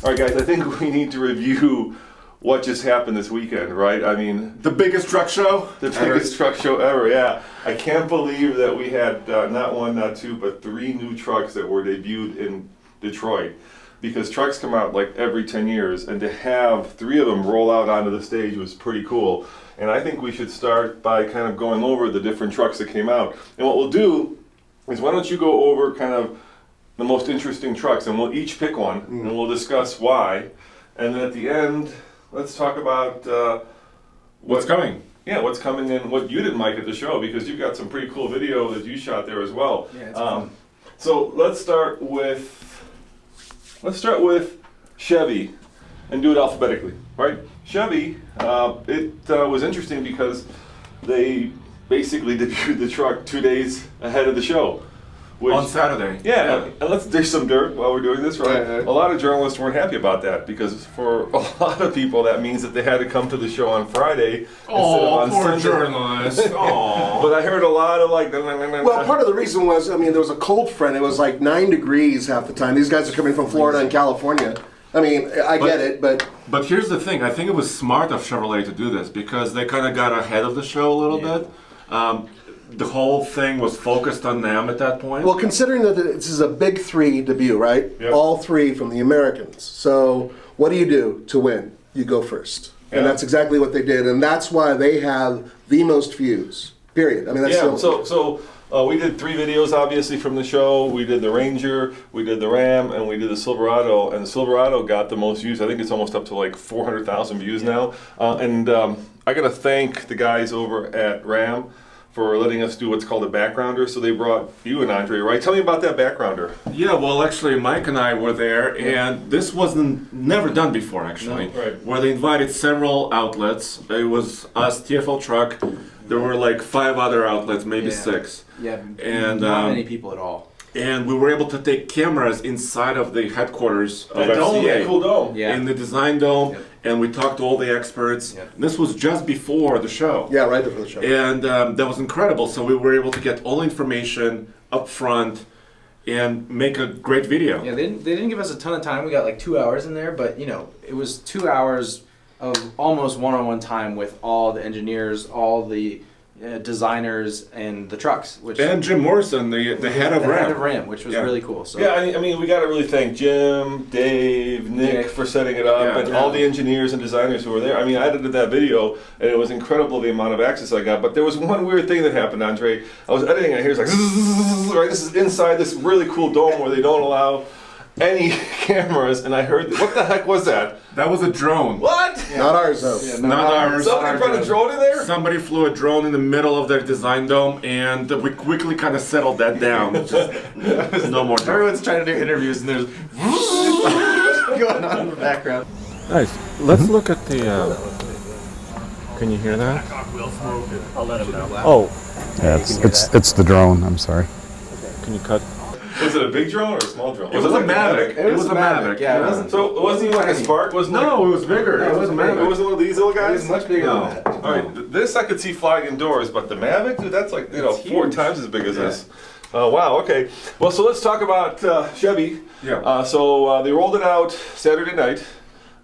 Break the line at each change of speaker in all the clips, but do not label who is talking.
All right, guys, I think we need to review what just happened this weekend, right? I mean,
The biggest truck show?
the biggest truck show ever, yeah. I can't believe that we had not one, not two, but 3 new trucks that were debuted in Detroit. Because trucks come out like every 10 years, and to have 3 of them roll out onto the stage was pretty cool. And I think we should start by kind of going over the different trucks that came out. And what we'll do is, why don't you go over kind of the most interesting trucks, and we'll each pick one, and we'll discuss why. And then at the end, let's talk about
What's coming?
yeah, what's coming and what you didn't like at the show, because you've got some pretty cool video that you shot there as well.
Yeah, it's fun.
So let's start with Chevy and do it alphabetically, right? Chevy, it was interesting because they basically debuted the truck 2 days ahead of the show. Which,
On Saturday.
yeah, and let's dish some dirt while we're doing this, right?
Yeah.
A lot of journalists weren't happy about that, because for a lot of people that means that they had to come to the show on Friday instead of on
poor
Sunday.
journalist. Oh.
But I heard a lot of like.
Well, part of the reason was, I mean, there was a cold front. It was like 9 degrees half the time. These guys are coming from Florida and California. I mean, I get it, but
But here's the thing. I think it was smart of Chevrolet to do this because they kind of got ahead of the show a little bit. The whole thing was focused on them at that point.
well, considering that this is a big 3 debut, right?
Yep.
All 3 from the Americans. So what do you do to win? You go first,
Yeah.
and that's exactly what they did, and that's why they have the most views. Period. I mean, that's
Yeah,
the-
so we did 3 videos obviously from the show. We did the Ranger, we did the Ram, and we did the Silverado. And the Silverado got the most views. I think it's almost up to like 400,000 views now. I got to thank the guys over at Ram for letting us do what's called a backgrounder. So they brought you and Andre, right? Tell me about that backgrounder.
Yeah, well, actually, Mike and I were there, and this wasn't never done before, actually.
No, right.
Where they invited several outlets. It was us, TFL Truck. There were like 5 other outlets, maybe 6.
Yeah,
And,
not many people at all.
And we were able to take cameras inside of the headquarters of
That dome,
FCA.
that cool dome.
Yeah.
In the design dome,
Yep.
and we talked to all the experts.
Yep.
This was just before the show.
yeah, right before the show.
And that was incredible. So we were able to get all information up front and make a great video.
Yeah, they didn't give us a ton of time. We got like 2 hours in there, but you know, it was 2 hours of almost one-on-one time with all the engineers, all the designers, and the trucks. Which
And Jim Morrison, the head of
the head of
Ram.
Ram, which was
Yeah.
really cool. So
Yeah, I mean, we got to really thank Jim, Dave, Nick
Nick.
for setting it up,
Yeah.
and all the engineers and designers who were there. I mean, I edited that video, and it was incredible the amount of access I got. But there was one weird thing that happened, Andre. I was editing, and here's like, zzz, right? This is inside this really cool dome where they don't allow any cameras, and I heard, what the heck was that?
That was a drone.
What?
Not ours, though.
Yeah,
Not ours.
Somebody brought a drone in there?
Somebody flew a drone in the middle of their design dome, and we quickly kind of settled that down. Just, no more drone.
everyone's trying to do interviews, and there's going on in the background.
Nice. Let's look at the. Can you hear that? Oh,
Yeah, it's the drone. I'm sorry.
can you cut?
Was it a big drone or a small drone?
It was a
like
Mavic. It was a Mavic.
Yeah, it wasn't.
So it wasn't even like a Spark? Wasn't
No, it was bigger.
No,
It was a
It
Mavic.
wasn't one of these little
It
guys?
was much bigger
No.
than that.
All right, this I could see flying indoors, but the Mavic, dude, that's like, you know,
It's
4
huge.
times as big as this. Oh, wow, okay. Well, so let's talk about Chevy.
Yeah.
So they rolled it out Saturday night.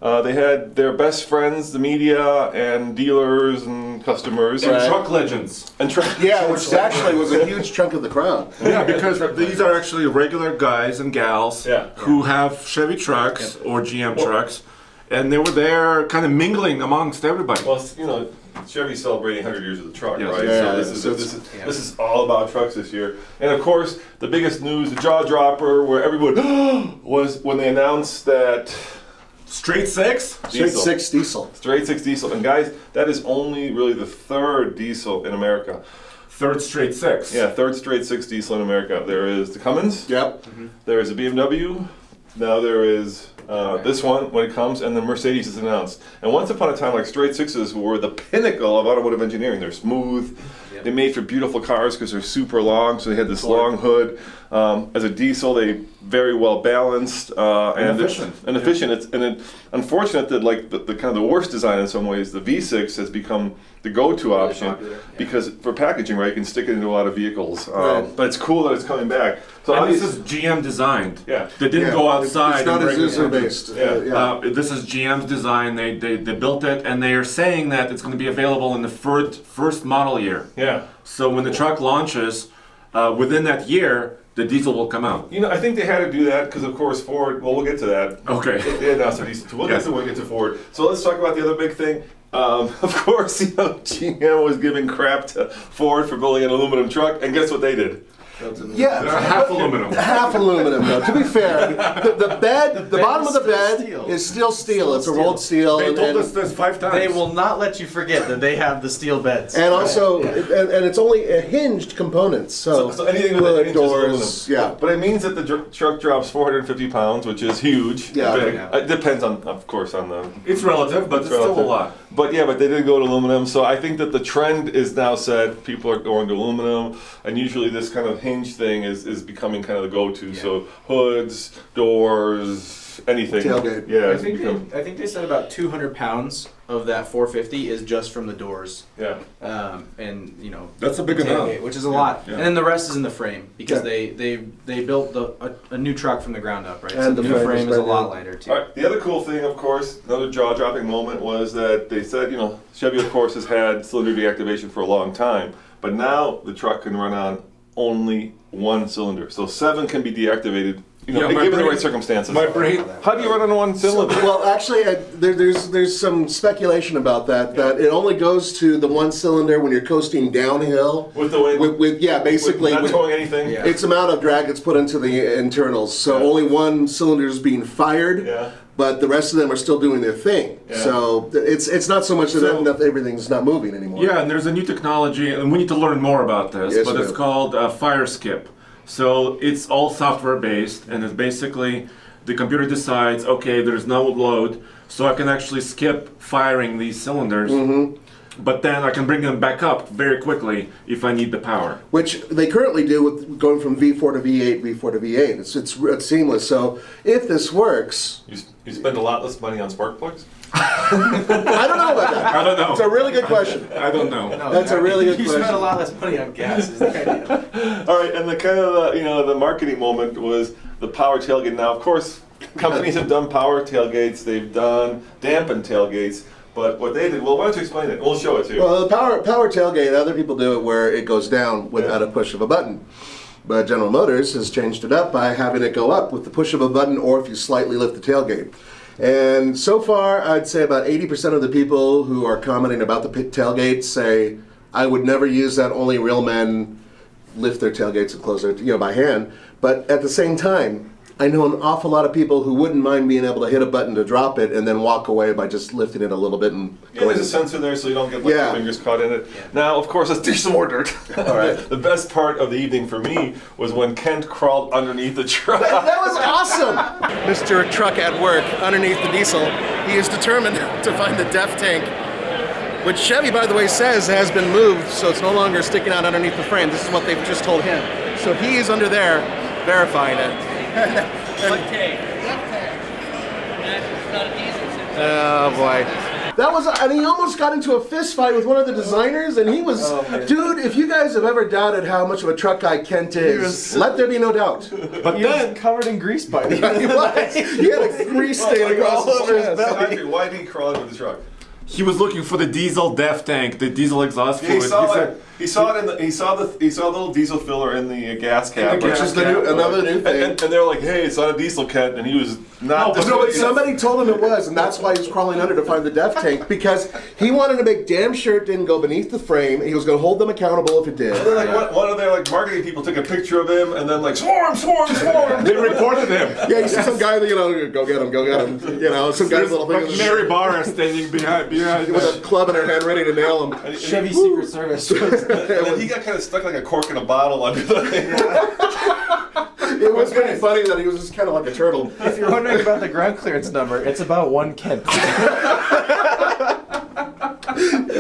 They had their best friends, the media, and dealers and customers.
And truck legends.
And
Yeah, which actually was a huge chunk of the crowd.
Yeah, because these are actually regular guys and gals
Yeah.
who have Chevy trucks or GM trucks, and they were there kind of mingling amongst everybody.
Well, you know, Chevy's celebrating 100 years of the truck,
Yes.
right?
Yeah,
so this is all about trucks this year. And of course, the biggest news, the jaw dropper, where everyone was when they announced that
Straight 6?
Straight 6 diesel.
straight 6 diesel. And guys, that is only really the 3rd diesel in America.
Third straight 6.
Yeah, 3rd straight 6 diesel in America. There is the Cummins.
Yep.
There is a BMW. Now there is this one when it comes, and the Mercedes is announced. And once upon a time, like straight 6s were the pinnacle of automotive engineering. They're smooth, They made for beautiful cars because they're super long, so they had this long hood. As a diesel, they very well balanced and
efficient.
It's unfortunate that like the kind of the worst design in some ways, the V6 has become the go-to option
popular,
because for packaging, right, you can stick it into a lot of vehicles.
Right.
But it's cool that it's coming back. So
And this
obviously,
is GM designed.
Yeah.
They didn't go outside.
It's not
and
as
bring it
user
in.
based.
This is GM's design. They built it, and they are saying that it's going to be available in the first model year.
yeah.
So when the truck launches, within that year, the diesel will come out.
You know, I think they had to do that because, of course, Ford. Well, we'll get to that.
Okay.
They announced their diesel. We'll get to when we get to Ford. So let's talk about the other big thing. Of course, GM was giving crap to Ford for building an aluminum truck, and guess what they did?
Yeah.
Half aluminum.
Half aluminum, though. To be fair, the bed, the bottom of the bed is still steel. It's a rolled steel.
They
and-
told
and-
us this 5 times.
They will not let you forget that they have the steel beds.
And also, and it's only a hinged component, so,
So anything with a hinge is
doors,
aluminum.
yeah.
But it means that the truck drops 450 pounds, which is huge.
Yeah.
Big.
Yeah.
It depends on, of course, on the.
It's relative, but it's still a
relative.
lot.
But yeah, but they did go to aluminum. So I think that the trend is now set. People are going to aluminum, and usually this kind of hinge thing is becoming kind of the go-to. So hoods, doors, anything.
Tailgate.
Yeah,
I
it's
think
become,
I think they said about 200 pounds of that 450 is just from the doors,
yeah.
and you know
That's a big
the
amount.
tailgate, which is a lot.
Yeah.
And then the rest is in the frame because
Yeah.
they built a new truck from the ground up, right?
And
so
the
the new
frame
frame
is
is a
brand
lot
new.
lighter too.
All right. The other cool thing, of course, another jaw-dropping moment was that they said, you know, Chevy, of course, has had cylinder deactivation for a long time, but now the truck can run on only one cylinder. So 7 can be deactivated, you know,
Yeah, my
given the
brain-
right circumstances.
My brain.
How do you run on one cylinder?
Well, actually, there's some speculation about that it only goes to the one cylinder when you're coasting downhill.
With the way,
With basically,
not
with
towing anything.
Yeah.
its amount of drag that's put into the internals. So
Yeah.
only one cylinder is being fired.
Yeah.
But the rest of them are still doing their thing.
Yeah.
So it's not so much that everything's not moving anymore.
Yeah, and there's a new technology, and we need to learn more about this,
Yes,
but
we
it's
do.
called fire skip. So it's all software based, and it's basically the computer decides, okay, there's no load, so I can actually skip firing these cylinders, but then I can bring them back up very quickly if I need the power.
Which they currently do with going from V4 to V8, V4 to V8. It's seamless. So if this works,
You spend a lot less money on spark plugs?
I don't know about that.
I don't
It's a
know.
really good question.
I don't know.
No,
That's a really good
You spend a
question.
lot less money on gas. Is the idea.
All right, and the kind of the marketing moment was the power tailgate. Now, of course, companies have done power tailgates, they've done dampened tailgates, but what they did, well, why don't you explain it? We'll show it to you.
Well, the power tailgate, other people do it where it goes down without a push of a button. But General Motors has changed it up by having it go up with the push of a button or if you slightly lift the tailgate. And so far, I'd say about 80% of the people who are commenting about the tailgate say, I would never use that, only real men lift their tailgates and close their, by hand. But at the same time, I know an awful lot of people who wouldn't mind being able to hit a button to drop it and then walk away by just lifting it a little bit and
Yeah,
going.
there's a sensor there so you don't get like,
Yeah.
your fingers caught in it. Now, of course, let's do some more dirt. All right. The best part of the evening for me was when Kent crawled underneath the truck.
That was awesome! Mr. Truck at work underneath the diesel. He is determined to find the DEF tank, which Chevy, by the way, says has been moved, so it's no longer sticking out underneath the frame. This is what they've just told him. So he is under there verifying it.
What tank? That's not a diesel system.
Oh boy. That was, and he almost got into a fist fight with one of the designers, and he was, dude, if you guys have ever doubted how much of a truck guy Kent is, let there be no doubt.
But
He
then,
was covered in grease pipe.
He was. He had a grease stain across his chest.
Audrey, why did he crawl under the truck?
he was looking for the diesel DEF tank, the diesel exhaust
Yeah,
fluid.
he saw
said-
it. He saw it in the. He saw the little diesel filler in the gas cap.
Which is the new, another new thing.
And they're like, "Hey, it's not a diesel, Kent," and he was not.
No, but somebody told him it was, and that's why he was crawling under to find the DEF tank, because he wanted to make damn sure it didn't go beneath the frame. He was going to hold them accountable if it did.
They're like, one of their like marketing people took a picture of him and then like swarm.
They reported him.
Yeah, you see some guy that, go get him. Some guy's little thing
Like Mary Barra standing behind.
with a club in her hand ready to nail him.
Chevy Secret Service.
And then he got kind of stuck like a cork in a bottle under the thing.
It was pretty funny that he was just kind of like a turtle.
If you're wondering about the ground clearance number, it's about 1 Kent.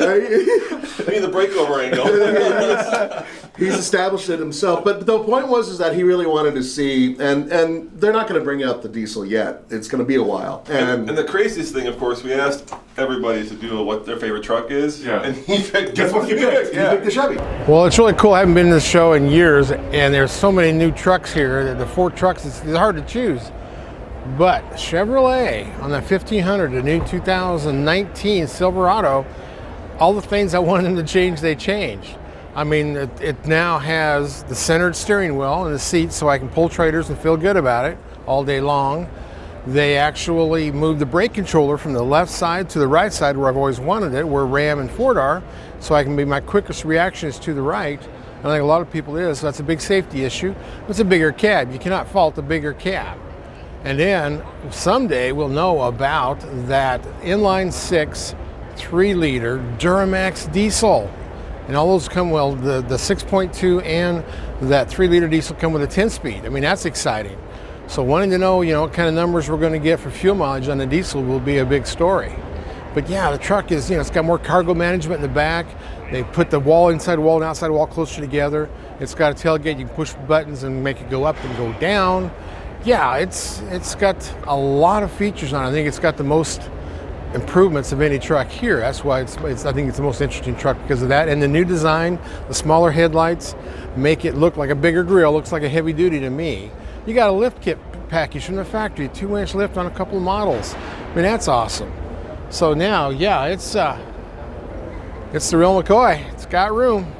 I mean the breakover angle.
He's established it himself. But the point was that he really wanted to see, and they're not going to bring out the diesel yet. It's going to be a while.
And the craziest thing, of course, we asked everybody to do what their favorite truck is.
Yeah.
And he picked, guess what he picked?
He picked the Chevy.
Well, it's really cool. I haven't been to this show in years, and there's so many new trucks here. The Ford trucks, it's hard to choose. But Chevrolet on the 1500, the new 2019 Silverado, all the things I wanted them to change, they changed. I mean, it now has the centered steering wheel and the seats so I can pull trailers and feel good about it all day long. They actually moved the brake controller from the left side to the right side where I've always wanted it, where Ram and Ford are, so I can be my quickest reaction is to the right. And I think a lot of people is, so that's a big safety issue. It's a bigger cab. You cannot fault a bigger cab. And then someday we'll know about that inline 6 3-liter Duramax diesel. And all those come, well, the 6.2 and that 3-liter diesel come with a 10-speed. I mean, that's exciting. So wanting to know, what kind of numbers we're going to get for fuel mileage on the diesel will be a big story. But yeah, the truck is, it's got more cargo management in the back. They put the wall, inside wall and outside wall closer together. It's got a tailgate. You can push buttons and make it go up and go down. Yeah, it's got a lot of features on it. I think it's got the most improvements of any truck here. That's why I think it's the most interesting truck because of that. And the new design, the smaller headlights make it look like a bigger grille. Looks like a heavy duty to me. You got a lift kit package from the factory, 2-inch lift on a couple of models. I mean, that's awesome. So now, yeah, it's the real McCoy. It's got room.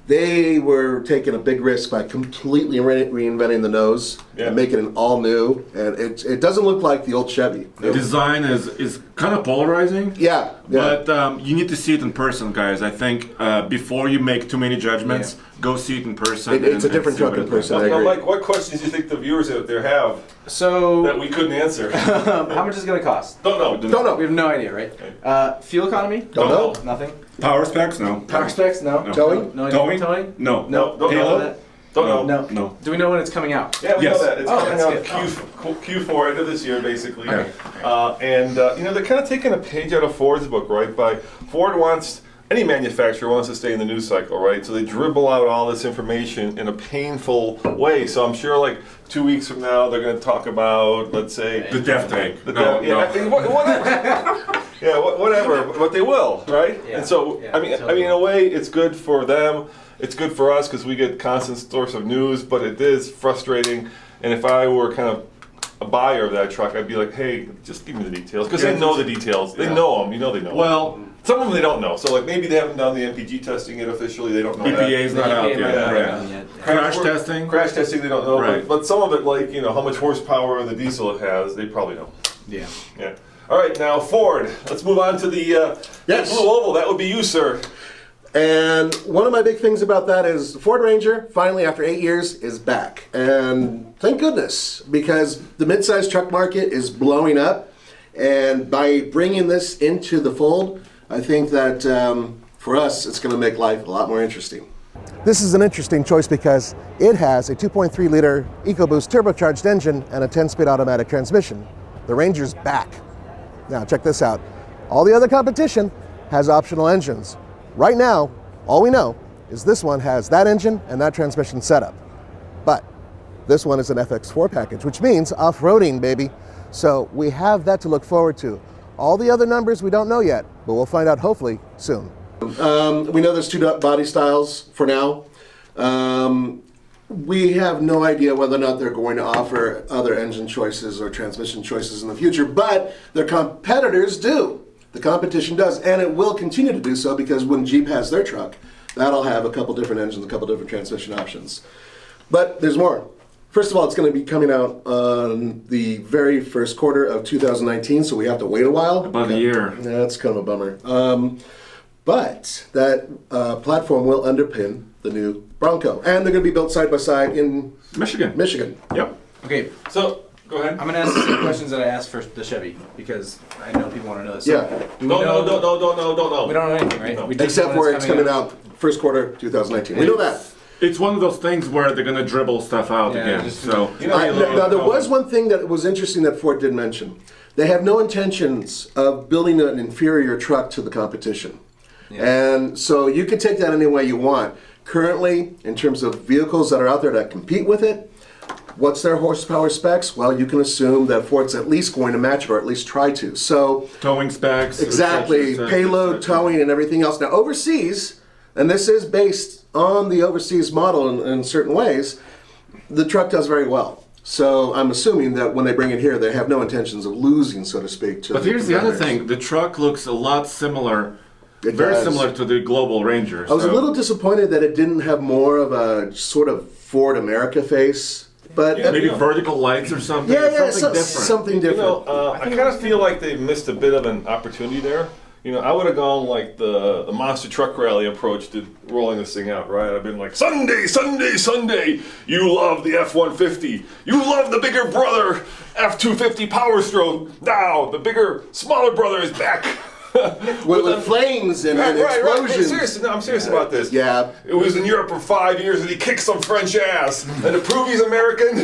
They were taking a big risk by completely reinventing the nose and making it all new. And it doesn't look like the old Chevy.
The design is kind of polarizing.
Yeah.
But you need to see it in person, guys. I think before you make too many judgments, go see it in person.
It's a different truck in person. I
Now,
agree.
Mike, what questions do you think the viewers out there have
So,
that we couldn't answer?
how much is it going to cost?
Don't know.
Don't know.
We have no idea, right? Fuel economy?
Don't know.
Nothing.
Power specs? No.
Power specs? No.
Towing?
No.
Towing?
Towing?
No.
No.
Don't know that. Don't know.
No.
No.
Do we know when it's coming out?
Yeah, we
Yes.
know that. It's
Oh,
coming
that's
out Q4 end of this year, basically.
Okay.
And they're kind of taking a page out of Ford's book, right? Ford wants, any manufacturer wants to stay in the news cycle, right? So they dribble out all this information in a painful way. So I'm sure, like 2 weeks from now, they're going to talk about, let's say,
The death tank.
whatever. Yeah, whatever. But they will, right?
Yeah.
And so,
Yeah,
I mean,
totally.
in a way, it's good for them. It's good for us because we get constant source of news. But it is frustrating. And if I were kind of a buyer of that truck, I'd be like, hey, just give me the details because they know the details. They know them. They know them.
Well,
Some of them they don't know. So like maybe they haven't done the MPG testing yet officially. They don't know
EPA's
that.
not out
EPA
yet.
might not
Right.
have done yet.
Crash testing?
Crash testing they don't know.
Right.
But some of it, like how much horsepower the diesel it has, they probably know.
Yeah.
Yeah. All right, now Ford. Let's move on to the
Yes.
Blue Oval. That would be you, sir.
And one of my big things about that is the Ford Ranger, finally after 8 years, is back. And thank goodness, because the midsize truck market is blowing up. And by bringing this into the fold, I think that for us, it's going to make life a lot more interesting. This is an interesting choice because it has a 2.3-liter EcoBoost turbocharged engine and a 10-speed automatic transmission. The Ranger's back. Now check this out. All the other competition has optional engines. Right now, all we know is this one has that engine and that transmission setup. But this one is an FX4 package, which means off-roading, baby. So we have that to look forward to. All the other numbers we don't know yet, but we'll find out hopefully soon. We know there's two body styles for now. We have no idea whether or not they're going to offer other engine choices or transmission choices in the future, but their competitors do. The competition does, and it will continue to do so because when Jeep has their truck, that'll have a couple different engines, a couple different transmission options. But there's more. First of all, it's going to be coming out on the very first quarter of 2019, so we have to wait a while.
About a year.
Yeah, that's kind of a bummer. But that platform will underpin the new Bronco, and they're going to be built side by side in
Michigan. Yep.
Okay.
So go ahead.
I'm gonna ask the same questions that I asked for the Chevy because I know people want to know this.
Yeah.
Do we
Don't
know?
know.
We don't know anything, right?
No.
We just
Except
know
for
when
it's coming out first quarter 2019. We know that.
It's one of those things where they're gonna dribble stuff out
Yeah,
again.
just-
So
Now, there was one thing that was interesting that Ford did mention. They have no intentions of building an inferior truck to the competition. And so you can take that any way you want. Currently, in terms of vehicles that are out there that compete with it, what's their horsepower specs? Well, you can assume that Ford's at least going to match it, or at least try to. So
Towing specs.
exactly,
et cetera,
payload,
et cetera.
towing, and everything else. Now, overseas, and this is based on the overseas model in certain ways, the truck does very well. So I'm assuming that when they bring it here, they have no intentions of losing, so to speak. To
But here's the other
competitors.
thing: the truck looks a lot similar,
It
very
does.
similar to the Global Ranger.
I was a
so-
little disappointed that it didn't have more of a sort of Ford America face, but
maybe vertical lights or something.
yeah,
something different.
something different.
I kind of feel like they missed a bit of an opportunity there. I would have gone like the Monster Truck Rally approach to rolling this thing out, right? I've been like, Sunday, Sunday, Sunday, you love the F-150. You love the bigger brother F-250 Power Stroke. Now, the bigger, smaller brother is back.
with flames and,
Right.
explosions.
Hey, seriously, no, I'm serious about this.
Yeah.
It was in Europe for 5 years and he kicked some French ass. And to prove he's American,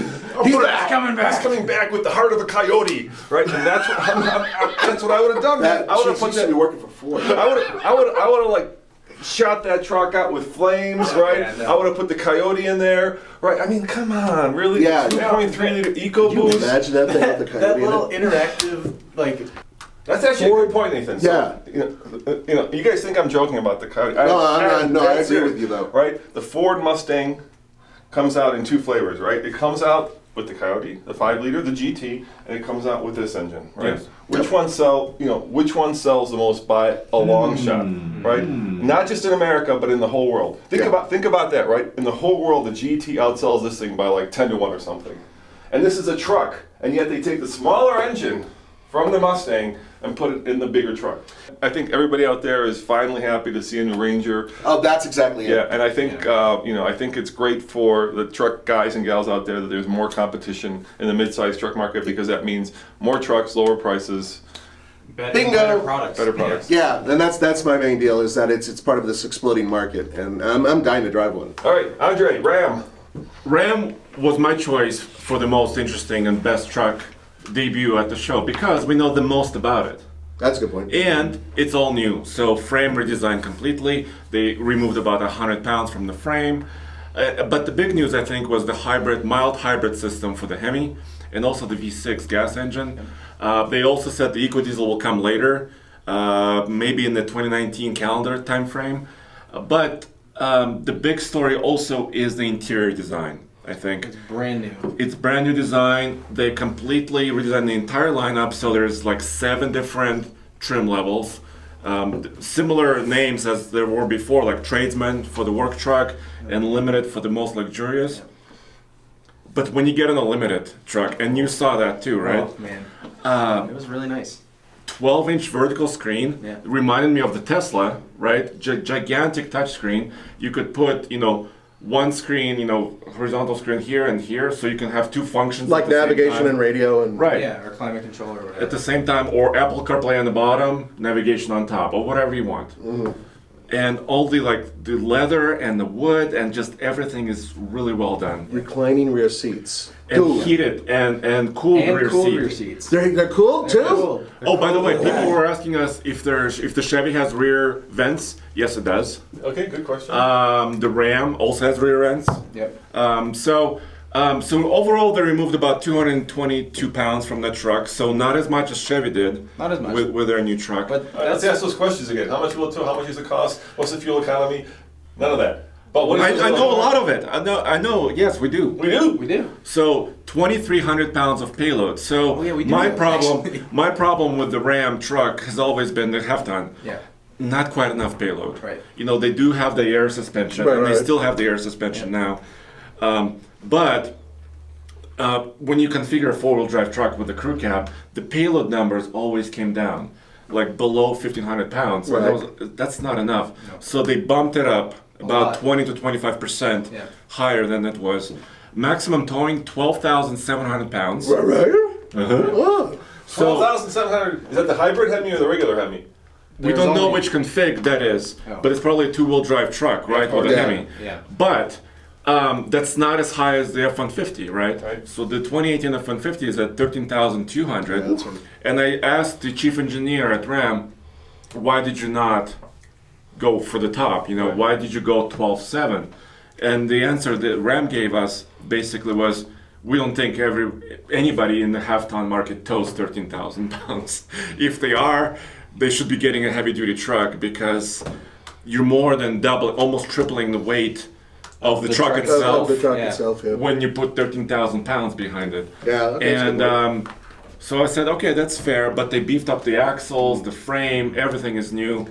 He's back.
He's coming back with the heart of a coyote, right? And that's what that's what I would have done. Man.
That
I would have
she
put
should
that.
be working for Ford.
I would have like shot that truck out with flames, right?
Yeah, no.
I would have put the coyote in there, right? I mean, come on, really?
Yeah.
2.3 liter
Can you
EcoBoost.
imagine that thing with the coyote
That
in
little
it?
interactive, like,
That's actually a good point, Nathan. So,
Yeah.
you guys think I'm joking about the coyote?
No, I'm not. No, I
that's
agree
it,
with you, though.
Right? The Ford Mustang comes out in two flavors, right? It comes out with the Coyote, the 5 liter, the GT, and it comes out with this engine, right?
Yes.
Which one which one sells the most by a long shot, right? Not just in America, but in the whole world. Think about that, right? In the whole world, the GT outsells this thing by like 10 to 1 or something. And this is a truck, and yet they take the smaller engine from the Mustang and put it in the bigger truck. I think everybody out there is finally happy to see a new Ranger.
Oh, that's exactly it.
Yeah, and I think I think it's great for the truck guys and gals out there that there's more competition in the mid-sized truck market because that means more trucks, lower prices,
Bingo.
better products.
better products.
Yeah, and that's my main deal is that it's part of this exploding market, and I'm dying to drive one.
All right, Andre, Ram.
Ram was my choice for the most interesting and best truck debut at the show because we know the most about it.
That's a good point.
And it's all new. So frame redesigned completely. They removed about 100 pounds from the frame. But the big news, I think, was the mild hybrid system for the Hemi and also the V6 gas engine. They also said the EcoDiesel will come later, maybe in the 2019 calendar timeframe. But the big story also is the interior design. I think
Brand new.
it's brand new design. They completely redesigned the entire lineup, so there's like 7 different trim levels, similar names as there were before, like Tradesman for the work truck and Limited for the most luxurious. But when you get on a Limited truck, and you saw that too, right?
Oh, man. It was really nice.
12-inch vertical screen,
Yeah.
reminded me of the Tesla, right? Gigantic touchscreen. You could put, one screen, horizontal screen here and here, so you can have 2 functions.
Like
at the same
navigation
time.
and radio and
Right.
Yeah, or climate control or whatever.
At the same time, or Apple CarPlay on the bottom, navigation on top, or whatever you want. And all the leather and the wood and just everything is really well done.
reclining rear seats.
And
Cool.
heated and cool
and
rear
cool
seat.
rear seats.
They're cool too.
Cool.
Oh, by the way, people were asking us if the Chevy has rear vents. Yes, it does.
Okay, good question.
The Ram also has rear vents.
Yep.
So overall, they removed about 222 pounds from the truck. So not as much as Chevy did.
Not as much.
with their new truck.
But
All right, let's ask those questions again. How much will it tow? How much is the cost? What's the fuel economy? None of that. But what is
I know a lot of it. I know. Yes, we do.
We do.
we do.
So 2,300 pounds of payload. So
Oh, yeah, we do
my
know,
problem,
actually.
my problem with the Ram truck has always been the half ton.
Yeah.
Not quite enough payload.
Right.
They do have the air suspension,
Right,
and they
right.
still have the air suspension now. But when you configure a 4-wheel drive truck with a crew cab, the payload numbers always came down, like below 1,500 pounds. And
Right.
that's not enough. So they bumped it up about
lot.
20 to 25%
Yeah.
higher than it was. Maximum towing 12,700 pounds.
Right.
Uh-huh. So
12,700. Is that the hybrid Hemi or the regular Hemi?
we
There's
don't know
only-
which config that is,
Oh.
but it's probably a 2-wheel drive truck, right? With a
Yeah.
Hemi.
Yeah.
But that's not as high as the F-150, right?
Right.
So the 2018 F-150 is at 13,200.
that's right.
And I asked the chief engineer at Ram, why did you not go for the top? You know,
Right.
why did you go 12.7? And the answer that Ram gave us basically was, we don't think anybody in the half-ton market tows 13,000 pounds. If they are, they should be getting a heavy-duty truck because you're more than double, almost tripling the weight of the truck itself
Of the truck
Yeah.
itself, yeah.
when you put 13,000 pounds behind it.
Yeah, that's
And
good.
so I said, okay, that's fair, but they beefed up the axles, the frame, everything is new.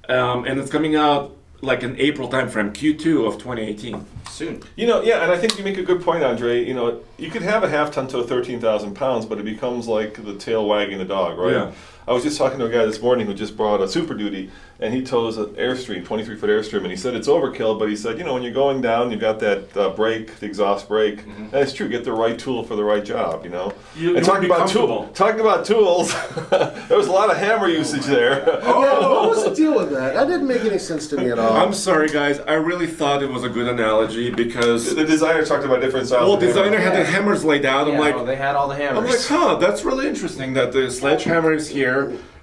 And it's coming out like an April timeframe, Q2 of 2018.
Soon.
You know, yeah, and I think you make a good point, Andre. You know, you could have a half ton to 13,000 pounds, but it becomes like the tail wagging the dog, right?
Yeah.
I was just talking to a guy this morning who just bought a Super Duty, and he tows an Airstream, 23-foot Airstream, and he said it's overkill, but he said, you know, when you're going down, you've got that brake, the exhaust brake, and it's true, get the right tool for the right job, you know?
You
and
wanna
talking
be
about,
comfortable.
talking about tools, there was a lot of hammer usage there.
Yeah, what was the deal with that? That didn't make any sense to me at all.
I'm sorry, guys. I really thought it was a good analogy because
The designer talked about different styles.
well,
of hammer.
designer had the hammers laid out.
Yeah,
I'm like,
well, they had all the hammers.
I'm like, huh, that's really interesting that the sledgehammer is here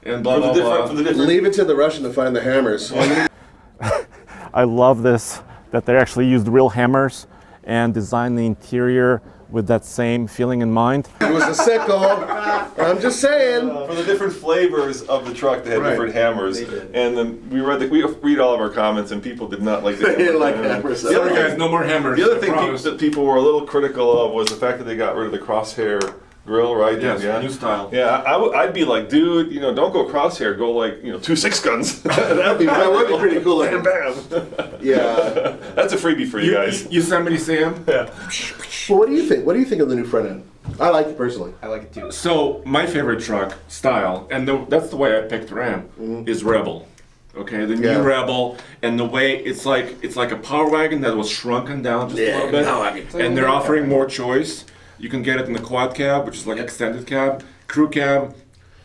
and blah
For
blah
the different,
blah.
for the different
Leave it to the Russian to find the hammers.
I love this, that they actually used real hammers and designed the interior with that same feeling in mind.
It was a sickle. I'm just saying.
for the different flavors of the truck, they had
Right.
different hammers.
They did.
And then we read all of our comments, and people did not like the
They didn't like
hammer.
hammers.
The
Sorry,
other
guys,
thing,
no more hammers.
the other
I
thing
promise.
that people were a little critical of was the fact that they got rid of the crosshair grill, right?
Yes,
yeah.
new style.
Yeah, I'd be like, dude, you know, don't go crosshair, go like, you know, 2 6-guns.
That would be pretty cool.
Bam, bam.
Yeah.
That's a freebie for you guys.
Yosemite Sam.
Yeah.
Well, what do you think? What do you think of the new front end? I like it personally.
I like it too.
So my favorite truck style, and that's the way I picked Ram, is Rebel. Okay, the
Yeah.
new Rebel, and the way it's like a Power Wagon that was shrunken down just a little bit, and they're offering more choice. You can get it in the quad cab, which is like extended cab, crew cab,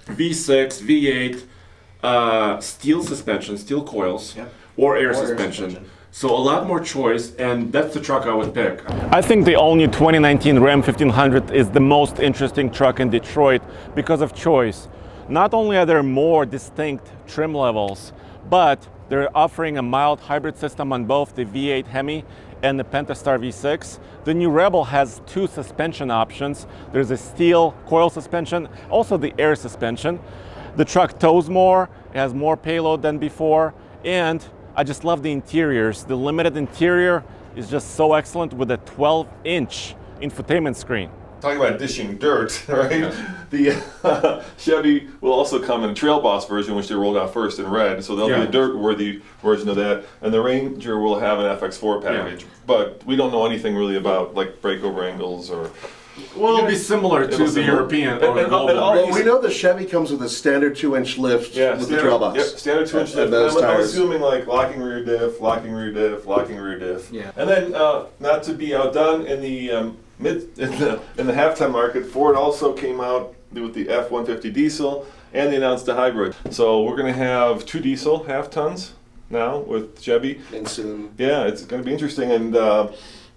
V6, V8, steel suspension, steel coils,
Yep.
or air
Or air
suspension.
suspension.
So a lot more choice, and that's the truck I would pick.
I think the all-new 2019 Ram 1500 is the most interesting truck in Detroit because of choice. Not only are there more distinct trim levels, but they're offering a mild hybrid system on both the V8 Hemi and the Pentastar V6. The new Rebel has 2 suspension options. There's a steel coil suspension, also the air suspension. The truck tows more, it has more payload than before, and I just love the interiors. The limited interior is just so excellent with a 12-inch infotainment screen.
Talking about dishing dirt, right? The Chevy will also come in a Trail Boss version, which they rolled out first in red, so there'll
Yeah.
be a dirt-worthy version of that. And the Ranger will have an FX4 package, but we don't know anything really about like breakover angles or.
Well, it'll be similar to
It'll
the
similar.
European
And-
or
and-
the
and
global.
all-
Well, we know the Chevy comes with a standard 2-inch lift with the
standard,
trail box.
Yep, standard 2-inch
And
lift.
those
I'm
tires.
assuming like locking rear diff, locking rear diff, locking rear diff.
Yeah.
And then, not to be outdone in the in the halftime market, Ford also came out with the F-150 diesel, and they announced a hybrid. So we're going to have 2 diesel half tons now with Chevy.
And soon.
Yeah, it's going to be interesting. And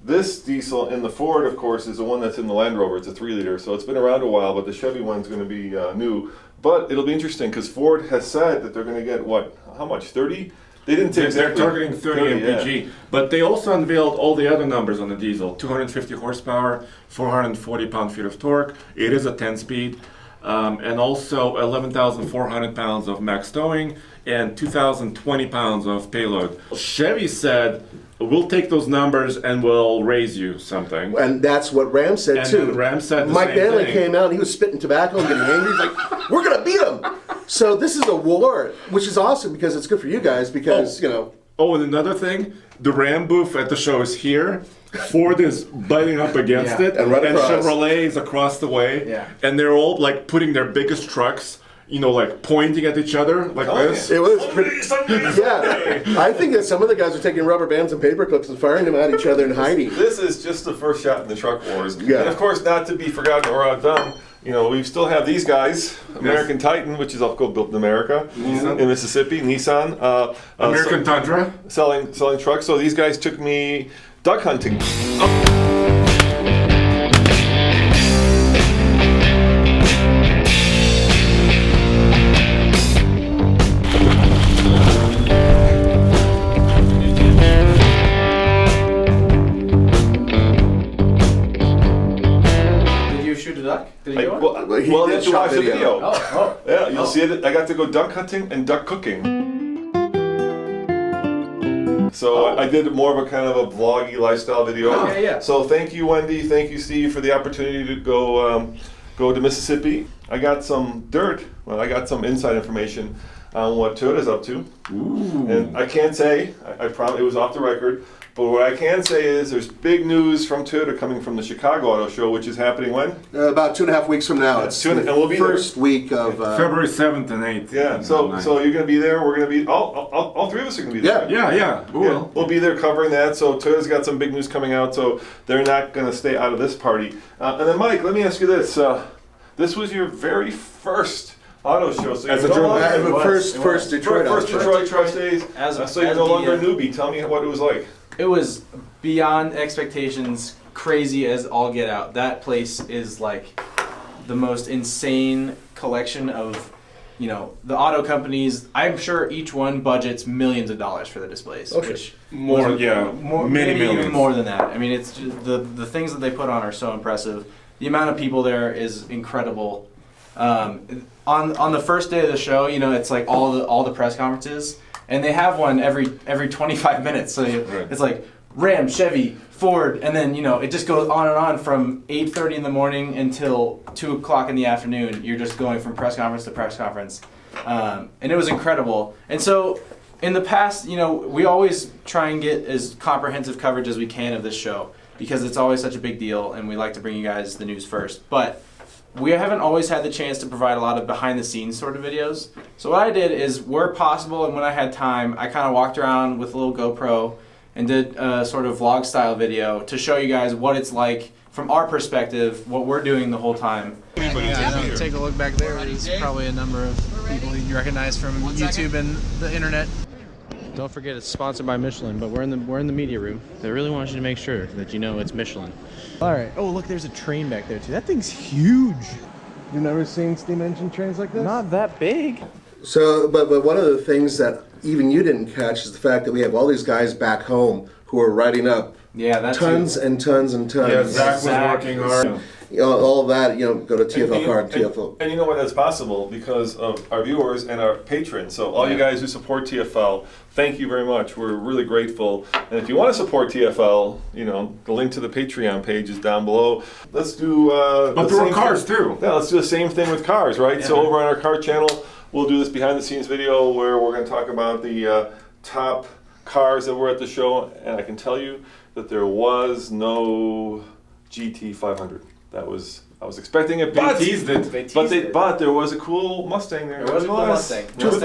this diesel in the Ford, of course, is the one that's in the Land Rover. It's a 3-liter, so it's been around a while, but the Chevy one's going to be new. But it'll be interesting because Ford has said that they're going to get, what, how much, 30? They didn't say
They're
exactly.
targeting 30 mpg, but they also unveiled all the other numbers on the diesel: 250 horsepower, 440 pound-feet of torque. It is a 10-speed, and also 11,400 pounds of max towing and 2,020 pounds of payload. Chevy said, "We'll take those numbers and we'll raise you something."
And that's what Ram said
And
too.
then Ram said the
Mike
same
Manley
thing.
came out and he was spitting tobacco and getting angry. He's like, "We're gonna beat them." So this is a war, which is awesome because it's good for you guys because you know.
Oh, and another thing, the Ram booth at the show is here. Ford is biting up against
Yeah.
it,
And right across.
Chevrolet is across the way.
Yeah.
And they're all like putting their biggest trucks, you know, like pointing at each other like this.
It was pretty. Yeah, I think that some of the guys are taking rubber bands and paper clips and firing them at each other and hiding.
This is just the first shot in the truck wars.
Yeah.
And of course, not to be forgotten or outdone, you know, we still have these guys, American Titan, which is also built in America, in Mississippi, Nissan.
American Tundra.
selling trucks. So these guys took me duck hunting. to watch the video.
Oh,
Yeah, you'll see it. I got to go duck hunting and duck cooking. So I did more of a kind of a vloggy lifestyle video.
Yeah.
So thank you, Wendy. Thank you, Steve, for the opportunity to go to Mississippi. I got some dirt. Well, I got some inside information on what Toyota's up to.
Ooh.
And I can't say. I promise it was off the record. But what I can say is there's big news from Toyota coming from the Chicago Auto Show, which is happening when?
About 2.5 weeks from now. It's
and we'll be
first week of
February 7th and 8th.
Yeah. So you're gonna be there. We're gonna be all three of us are gonna be there.
Yeah.
Yeah, we'll be there covering that. So Toyota's got some big news coming out, so they're not going to stay out of this party. And then, Mike, let me ask you this: this was your very first auto show, so
As
you're
a
no longer
journalist.
first Detroit.
first Detroit Truck Days. So you're no longer a
the,
newbie. Tell me what it was like.
It was beyond expectations, crazy as all get out. That place is like the most insane collection of, the auto companies. I'm sure each one budgets millions of dollars for the displays.
Oh, sure.
Which
More,
many
many millions.
even more than that. I mean, it's just the things that they put on are so impressive. The amount of people there is incredible. On the first day of the show, it's like all the press conferences, and they have one every 25 minutes. So it's like Ram, Chevy, Ford, and then it just goes on and on from 8:30 in the morning until 2 o'clock in the afternoon. You're just going from press conference to press conference, and it was incredible. And so in the past, we always try and get as comprehensive coverage as we can of this show because it's always such a big deal, and we like to bring you guys the news first. But we haven't always had the chance to provide a lot of behind-the-scenes sort of videos. So what I did is, where possible and when I had time, I kind of walked around with a little GoPro and did a sort of vlog-style video to show you guys what it's like from our perspective, what we're doing the whole time.
Take a look back there. There's probably a number of people you recognize from YouTube and the internet.
Don't forget it's sponsored by Michelin, but we're in the media room. They really want you to make sure that it's Michelin.
All right. Oh, look, there's a train back there too. That thing's huge.
You've never seen steam engine trains like this?
Not that big.
So, but one of the things that even you didn't catch is the fact that we have all these guys back home who are writing up tons and tons and tons.
Yeah, Zach was working hard.
All of that, go to TFL card, TFL.
And you know why that's possible? Because of our viewers and our patrons. So all you guys who support TFL, thank you very much. We're really grateful. And if you want to support TFL, the link to the Patreon page is down below. Let's do
But there were cars too.
Yeah, let's do the same thing with cars, right? Yeah. So over on our car channel, we'll do this behind the scenes video where we're going to talk about the top cars that were at the show. And I can tell you that there was no GT 500. I was expecting it, but there was a cool Mustang there.
There was a cool Mustang.
Two cool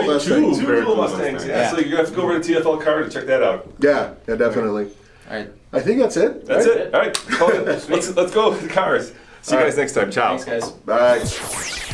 Mustangs.
Two cool Mustangs. Yeah, so you have to go over to TFL Car to check that out.
Yeah, definitely.
All right.
I think that's it.
That's it. All right. Let's go with the cars. See you guys next time. Ciao.
Thanks, guys.
Bye.